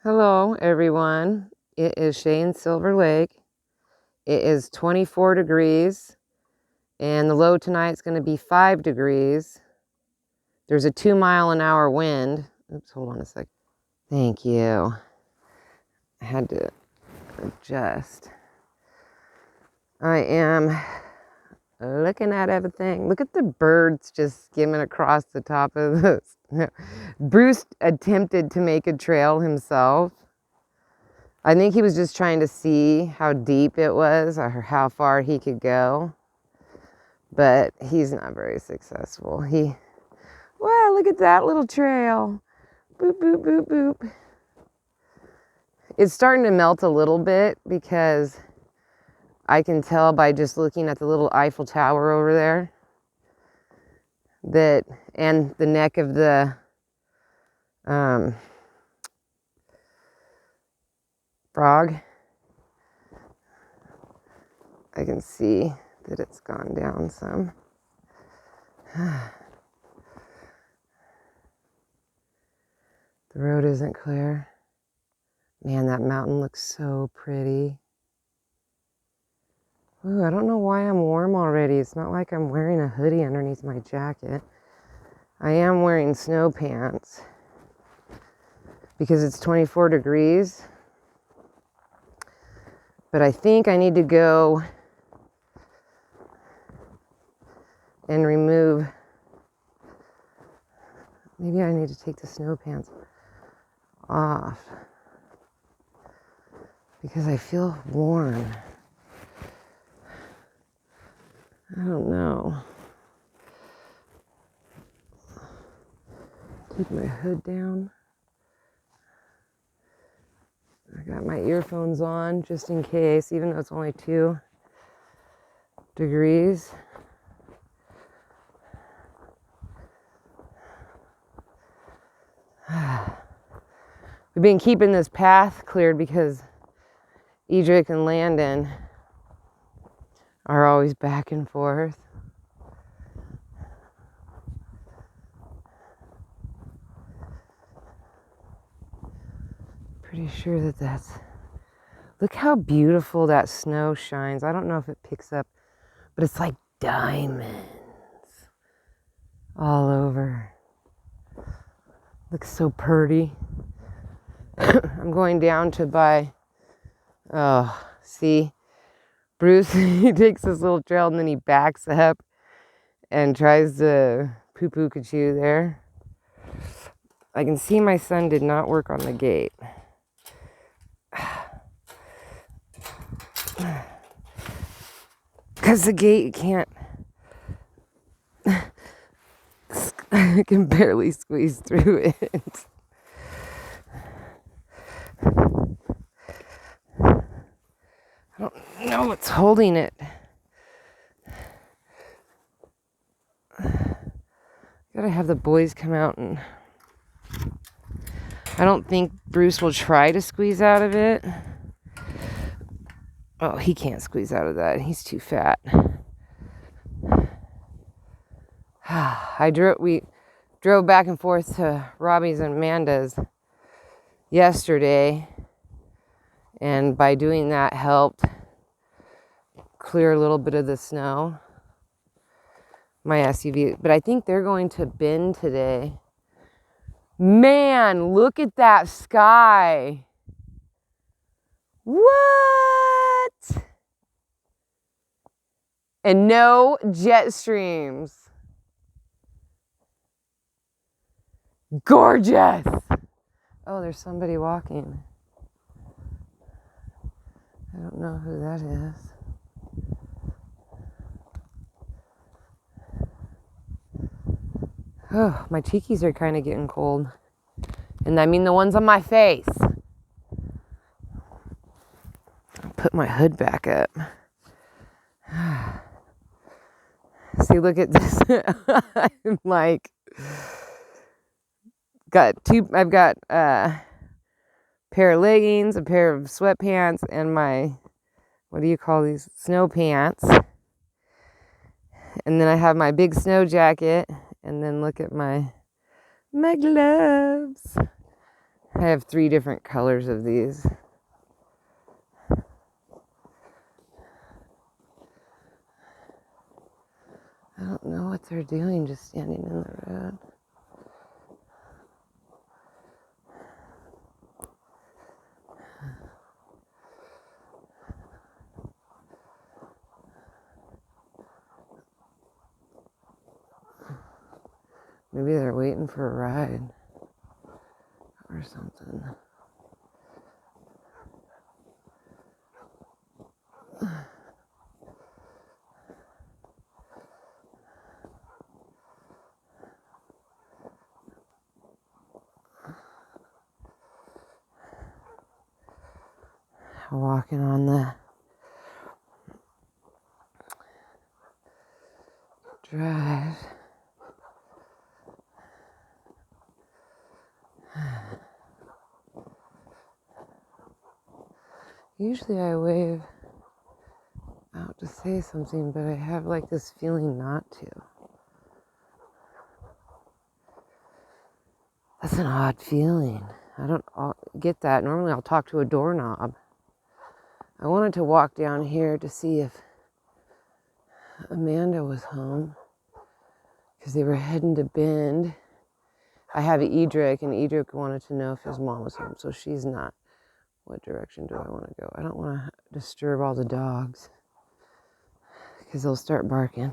Hello, everyone. It is Shane Silver Lake. It is 24 degrees, and the low tonight is going to be 5 degrees. There's a 2-mile-an-hour wind. Oops, hold on a sec. Thank you. I had to adjust. I am looking at everything. Look at the birds just skimming across the top of this. Bruce attempted to make a trail himself. I think he was just trying to see how deep it was or how far he could go, but he's not very successful. Wow, look at that little trail. Boop, boop, boop, boop. It's starting to melt a little bit because I can tell by just looking at the little Eiffel Tower over there and the neck of the frog. I can see that it's gone down some. The road isn't clear. Man, that mountain looks so pretty. Ooh, I don't know why I'm warm already. It's not like I'm wearing a hoodie underneath my jacket. I am wearing snow pants because it's 24 degrees. But I think I need to go and remove. Maybe I need to take the snow pants off because I feel warm. I don't know. Keep my hood down. I got my earphones on just in case, even though it's only 2 degrees. We've been keeping this path cleared because Edric and Landon are always back and forth. Pretty sure that's... Look how beautiful that snow shines. I don't know if it picks up, but it's like diamonds all over. Looks so pretty. I'm going down to buy... Oh, see? Bruce, he takes this little trail and then he backs up and tries to poo-poo Kachoo there. I can see my son did not work on the gate. Because the gate can't... I can barely squeeze through it. I don't know what's holding it. Gotta have the boys come out and... I don't think Bruce will try to squeeze out of it. Oh, he can't squeeze out of that. He's too fat. We drove back and forth to Robbie's and Amanda's yesterday, and by doing that helped clear a little bit of the snow. My SUV, but I think they're going to Bend today. Man, look at that sky. What? And no jet streams. Gorgeous. Oh, there's somebody walking. I don't know who that is. Oh, my cheekies are kind of getting cold. And I mean the ones on my face. I'll put my hood back up. See, look at this. I'm like... I've got a pair of leggings, a pair of sweatpants, and my, what do you call these? Snow pants. And then I have my big snow jacket. And then look at my gloves. I have 3 different colors of these. I don't know what they're doing just standing in the road. Maybe they're waiting for a ride or something. Walking on the drive. Usually I wave out to say something, but I have like this feeling not to. That's an odd feeling. I don't get that. Normally I'll talk to a doorknob. I wanted to walk down here to see if Amanda was home because they were heading to Bend. I have Edric, and Edric wanted to know if his mom was home, so she's not. What direction do I want to go? I don't want to disturb all the dogs because they'll start barking.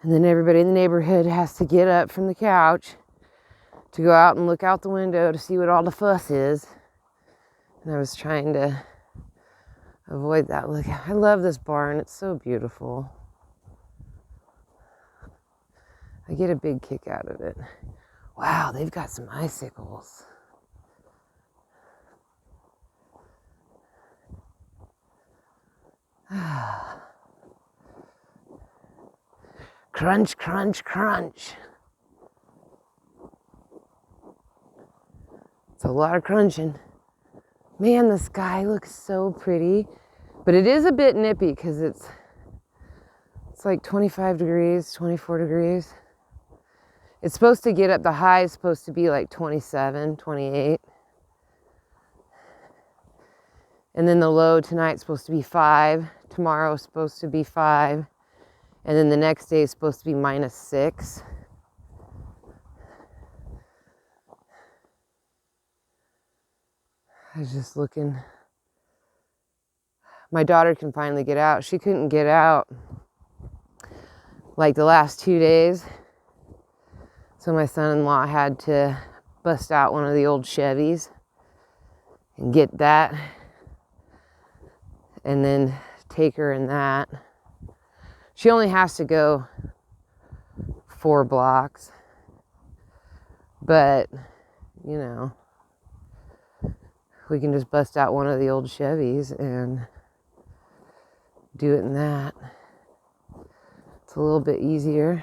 And then everybody in the neighborhood has to get up from the couch to go out and look out the window to see what all the fuss is. And I was trying to avoid that. Look, I love this barn. It's so beautiful. I get a big kick out of it. Wow, they've got some icicles. Crunch, crunch, crunch. It's a lot of crunching. Man, the sky looks so pretty, but it is a bit nippy because it's like 25 degrees, 24 degrees. It's supposed to get up, the high is supposed to be like 27, 28. And then the low tonight's supposed to be 5. Tomorrow's supposed to be 5. And then the next day is supposed to be -6. I was just looking. My daughter can finally get out. She couldn't get out like the last 2 days. So my son-in-law had to bust out one of the old Chevys and get that. And then take her in that. She only has to go 4 blocks. But, you know, we can just bust out one of the old Chevys and do it in that. It's a little bit easier.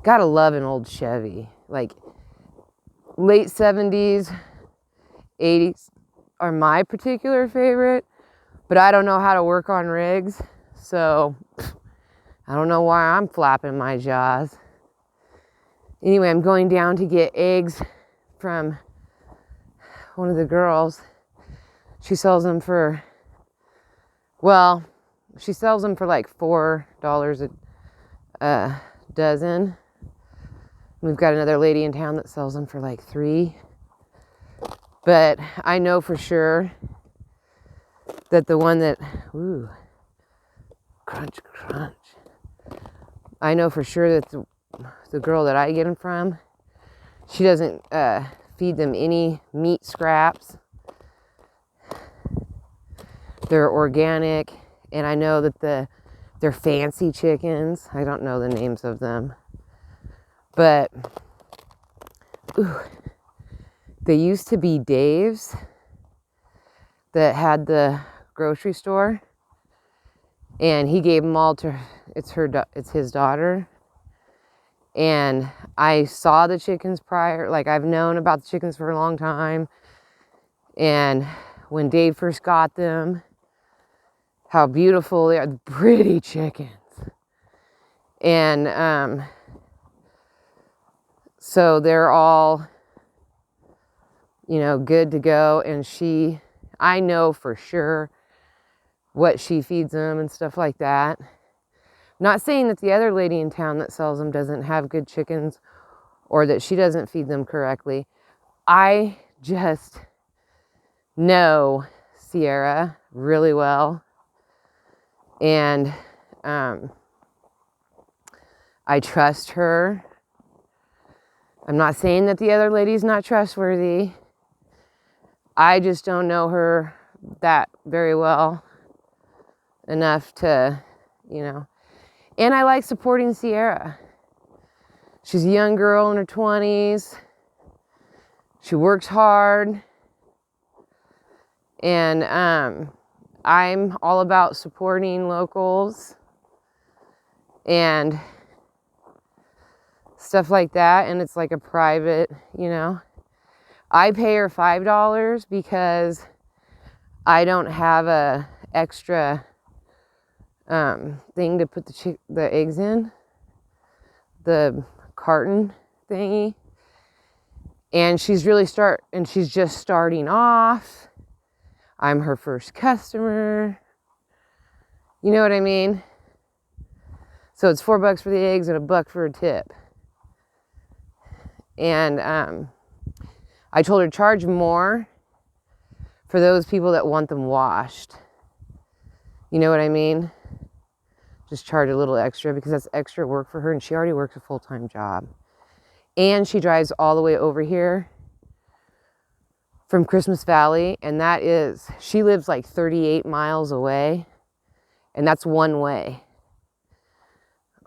Gotta love an old Chevy. Like, late 70s, 80s are my particular favorite. But I don't know how to work on rigs, so I don't know why I'm flapping my jaws. Anyway, I'm going down to get eggs from one of the girls. She sells them for, well, she sells them for like $4 a dozen. We've got another lady in town that sells them for like $3. But I know for sure that the one that, ooh, crunch, crunch. I know for sure that the girl that I get them from, she doesn't feed them any meat scraps. They're organic, and I know that they're fancy chickens. I don't know the names of them. But, ooh, they used to be Dave's that had the grocery store, and he gave them all to it's his daughter. And I saw the chickens prior, like I've known about the chickens for a long time. And when Dave first got them, how beautiful they are, pretty chickens. And So they're all, good to go. And I know for sure what she feeds them and stuff like that. Not saying that the other lady in town that sells them doesn't have good chickens or that she doesn't feed them correctly. I just know Sierra really well. And I trust her. I'm not saying that the other lady's not trustworthy. I just don't know her that very well enough to, And I like supporting Sierra. She's a young girl in her 20s. She works hard. And I'm all about supporting locals and stuff like that. And it's like a private, I pay her $5 because I don't have a extra thing to put the eggs in, the carton thingy. And she's just starting off. I'm her first customer. You know what I mean? So it's $4 for the eggs and $1 for a tip. And I told her to charge more for those people that want them washed. You know what I mean? Just charge a little extra because that's extra work for her, and she already works a full-time job. And she drives all the way over here from Christmas Valley, and she lives like 38 miles away, and that's one way.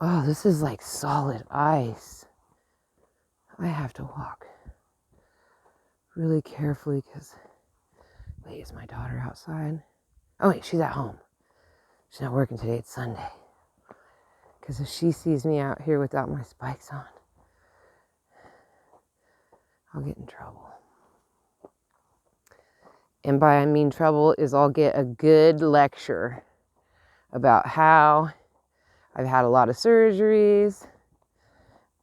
Oh, this is like solid ice. I have to walk really carefully because, wait, is my daughter outside? Oh, wait, she's at home. She's not working today, it's Sunday. Because if she sees me out here without my spikes on, I'll get in trouble. And by I mean trouble is I'll get a good lecture about how I've had a lot of surgeries,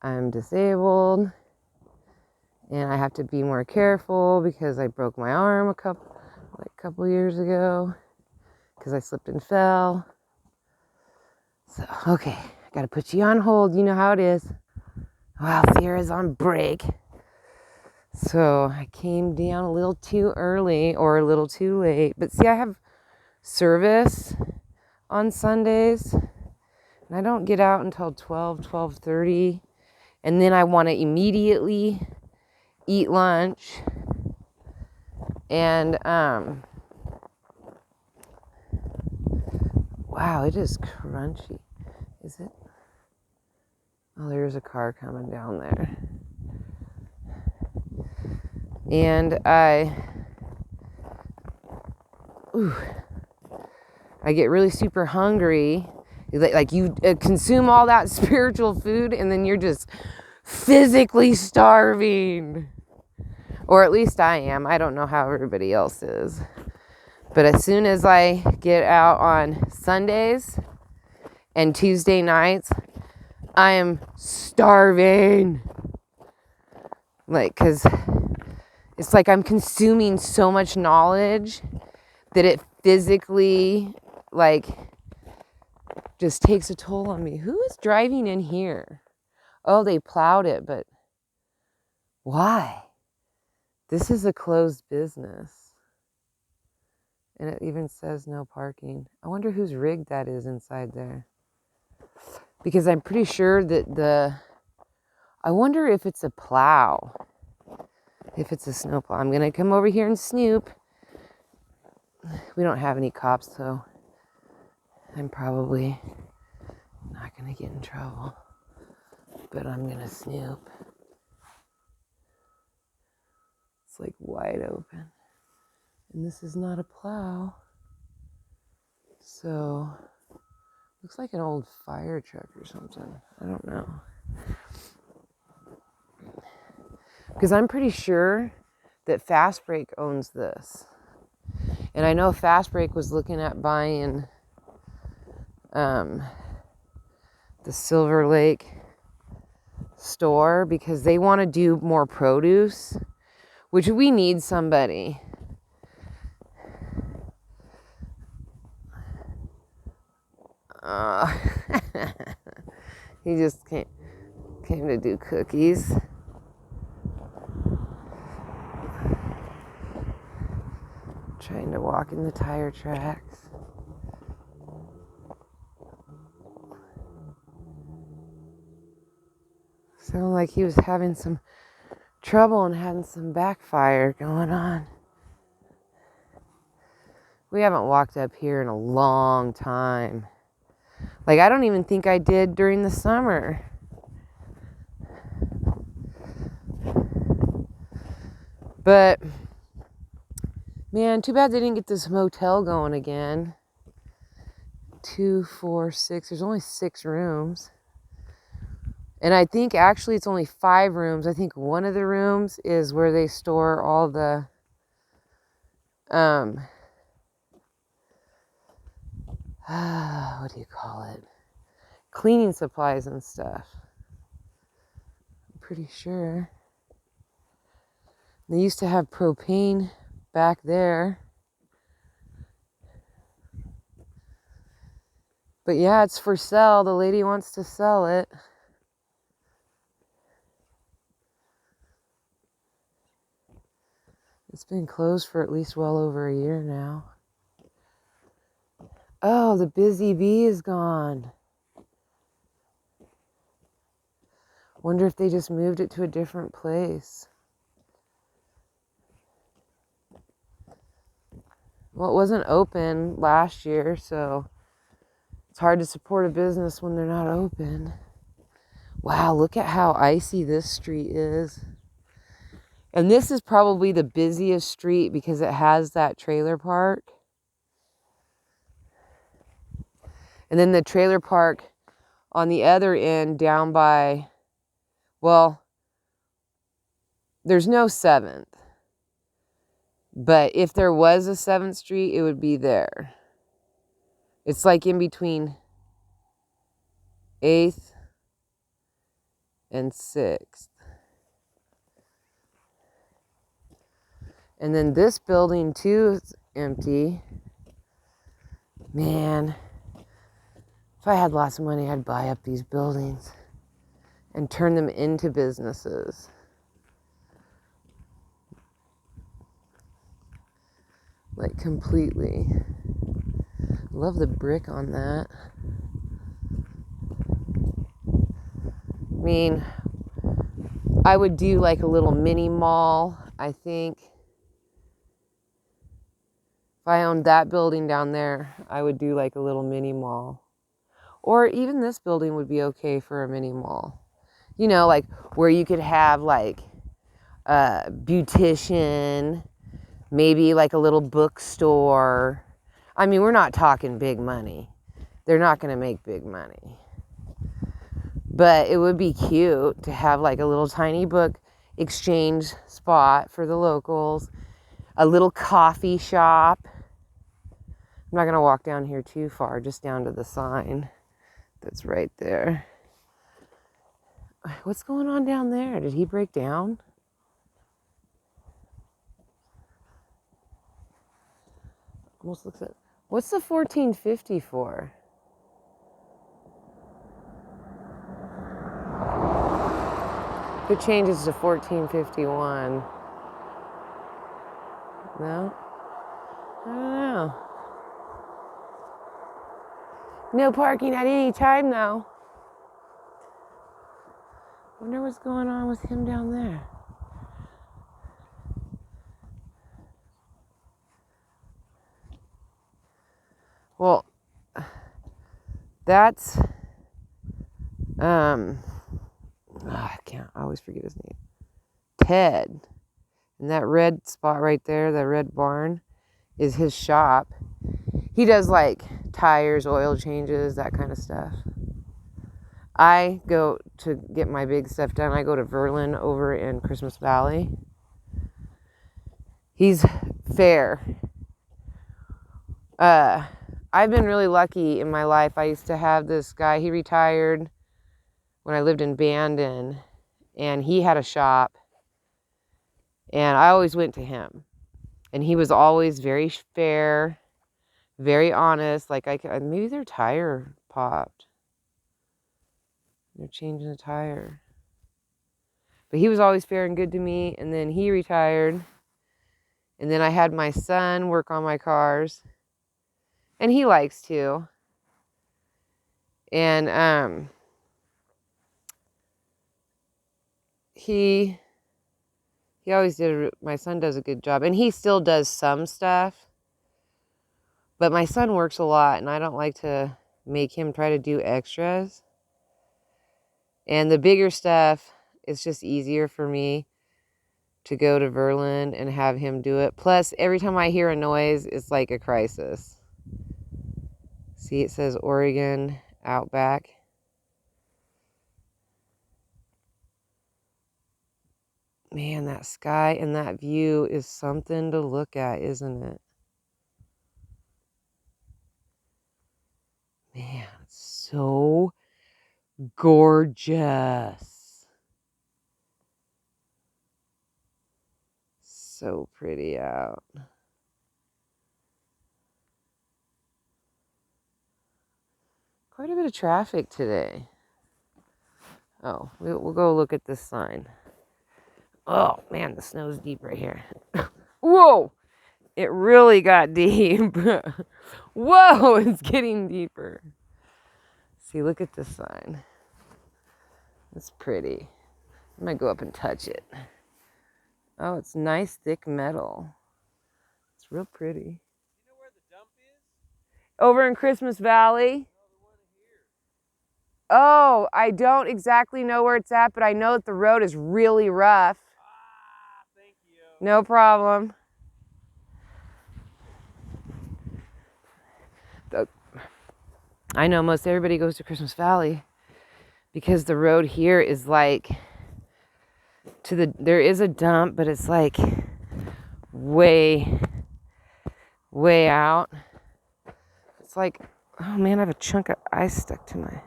I'm disabled, and I have to be more careful because I broke my arm a couple years ago because I slipped and fell. So, okay, I gotta put you on hold. You know how it is. Well, Sierra's on break. So I came down a little too early or a little too late. But see, I have service on Sundays. And I don't get out until 12:30. And then I want to immediately eat lunch. And, wow, it is crunchy. Is it? Oh, there's a car coming down there. And I get really super hungry. Like you consume all that spiritual food and then you're just physically starving. Or at least I am. I don't know how everybody else is. But as soon as I get out on Sundays and Tuesday nights, I am starving. Because it's like I'm consuming so much knowledge that it physically, just takes a toll on me. Who is driving in here? Oh, they plowed it, but why? This is a closed business. And it even says no parking. I wonder whose rig that is inside there. Because I'm pretty sure that I wonder if it's a plow. If it's a snow plow. I'm going to come over here and snoop. We don't have any cops, so I'm probably not going to get in trouble. But I'm going to snoop. It's like wide open. And this is not a plow. So, looks like an old fire truck or something. I don't know. Because I'm pretty sure that Fast Break owns this. And I know Fast Break was looking at buying the Silver Lake store because they want to do more produce, which we need somebody. He just came to do cookies. Trying to walk in the tire tracks. Sounded like he was having some trouble and having some backfire going on. We haven't walked up here in a long time. Like, I don't even think I did during the summer. But, man, too bad they didn't get this motel going again. 2, 4, 6. There's only 6 rooms. And I think actually it's only 5 rooms. I think one of the rooms is where they store all the what do you call it? Cleaning supplies and stuff. I'm pretty sure. They used to have propane back there. But yeah, it's for sale. The lady wants to sell it. It's been closed for at least well over a year now. Oh, the Busy Bee is gone. Wonder if they just moved it to a different place. Well, it wasn't open last year, so it's hard to support a business when they're not open. Wow, look at how icy this street is. And this is probably the busiest street because it has that trailer park. And then the trailer park on the other end down by, well, there's no 7th. But if there was a 7th Street, it would be there. It's like in between 8th and 6th. And then this building too is empty. Man, if I had lots of money, I'd buy up these buildings and turn them into businesses. Like completely. Love the brick on that. I mean, I would do like a little mini mall, I think. If I owned that building down there, I would do like a little mini mall. Or even this building would be okay for a mini mall. You know, like where you could have like a beautician, maybe like a little bookstore. I mean, we're not talking big money. They're not going to make big money. But it would be cute to have like a little tiny book exchange spot for the locals. A little coffee shop. I'm not going to walk down here too far, just down to the sign that's right there. What's going on down there? Did he break down? Almost looks like... What's the 1450 for? If it changes to 1451. No? I don't know. No parking at any time, though. Wonder what's going on with him down there. Well, that's I always forget his name. Ted. And that red spot right there, the red barn, is his shop. He does like tires, oil changes, that kind of stuff. I go to get my big stuff done. I go to Verlin over in Christmas Valley. He's fair. I've been really lucky in my life. I used to have this guy, he retired when I lived in Bandon. and he had a shop, and I always went to him, and he was always very fair, very honest. Like maybe their tire popped. They're changing the tire. But he was always fair and good to me, and then he retired, and then I had my son work on my cars, and he likes to. And he always my son does a good job, and he still does some stuff, but my son works a lot, and I don't like to make him try to do extras. And the bigger stuff, it's just easier for me to go to Verlin and have him do it. Plus, every time I hear a noise, it's like a crisis. See, it says Oregon Outback. Man, that sky and that view is something to look at, isn't it? Man, it's so gorgeous. So pretty out. Quite a bit of traffic today. Oh, we'll go look at this sign. Oh, man, the snow's deep right here. Whoa! It really got deep. Whoa, it's getting deeper. See, look at this sign. It's pretty. I might go up and touch it. Oh, it's nice, thick metal. It's real pretty. You know where the dump is? Over in Christmas Valley. Oh, I don't exactly know where it's at, but I know that the road is really rough. Ah, thank you. No problem. I know most everybody goes to Christmas Valley because the road here is like there is a dump, but it's like way out. It's like, oh man, I have a chunk of ice stuck to my,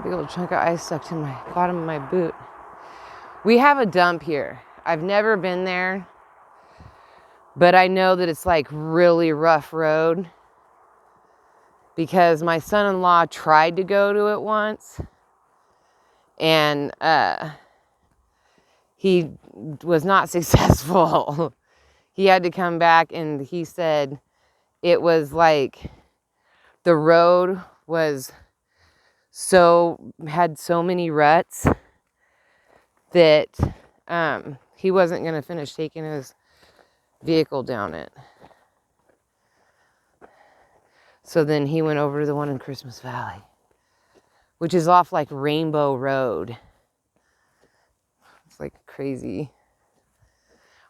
big old chunk of ice stuck to my bottom of my boot. We have a dump here. I've never been there, but I know that it's like really rough road because my son-in-law tried to go to it once, and he was not successful. He had to come back, and he said it was like the road had so many ruts that he wasn't going to finish taking his vehicle down it. So then he went over to the one in Christmas Valley, which is off like Rainbow Road. It's like crazy.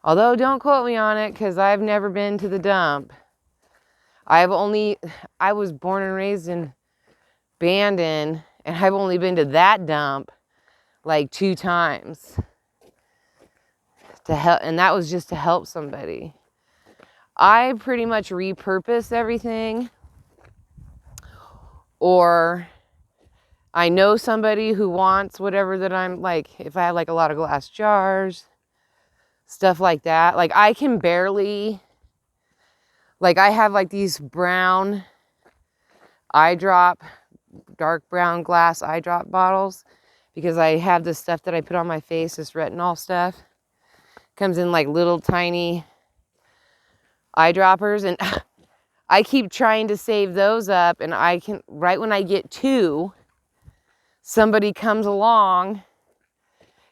Although don't quote me on it because I've never been to the dump. I was born and raised in Bandon, and I've only been to that dump like 2 times to help, and that was just to help somebody. I pretty much repurpose everything, or I know somebody who wants whatever that I'm like, if I have like a lot of glass jars, stuff like that. Like I can barely, like I have like these brown eye drop, dark brown glass eye drop bottles because I have this stuff that I put on my face, this retinol stuff. Comes in like little tiny eyedroppers, and I keep trying to save those up, and I can, right when I get 2, somebody comes along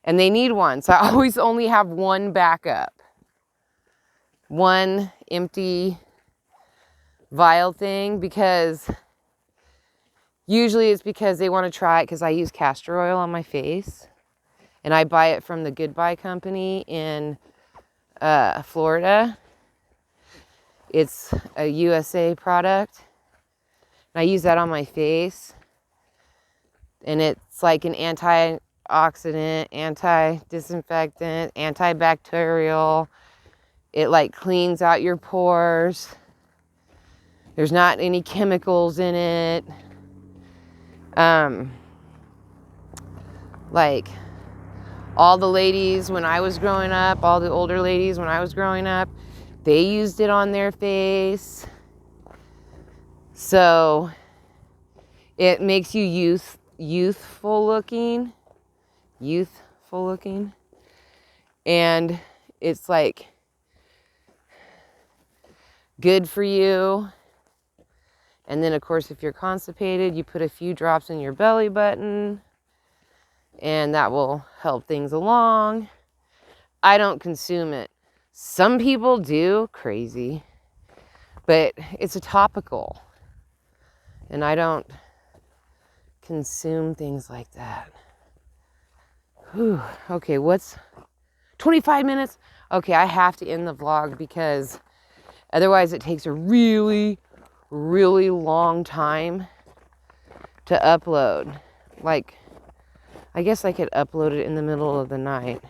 and they need one. So I always only have 1 backup. 1 empty vial thing, because usually it's because they want to try it because I use castor oil on my face, and I buy it from the Goodbye Company in Florida. It's a USA product. And I use that on my face. And it's like an antioxidant, anti-disinfectant, antibacterial. It like cleans out your pores. There's not any chemicals in it. Like all the ladies when I was growing up, all the older ladies when I was growing up, they used it on their face. So it makes you youthful looking. And it's like good for you. And then of course, if you're constipated, you put a few drops in your belly button and that will help things along. I don't consume it. Some people do, crazy, but it's a topical and I don't consume things like that. Whew. Okay, what's 25 minutes? Okay, I have to end the vlog because otherwise it takes a really, really long time to upload. Like, I guess I could upload it in the middle of the night,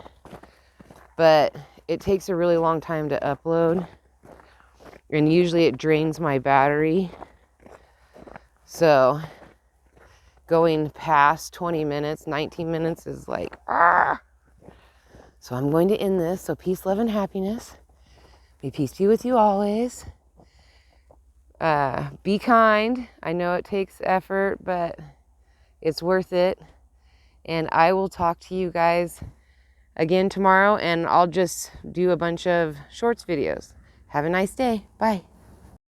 but it takes a really long time to upload. And usually it drains my battery. So going past 20 minutes, 19 minutes is like, ah. So I'm going to end this. So peace, love, and happiness. May peace be with you always. Be kind. I know it takes effort, but it's worth it. And I will talk to you guys again tomorrow, and I'll just do a bunch of shorts videos. Have a nice day. Bye.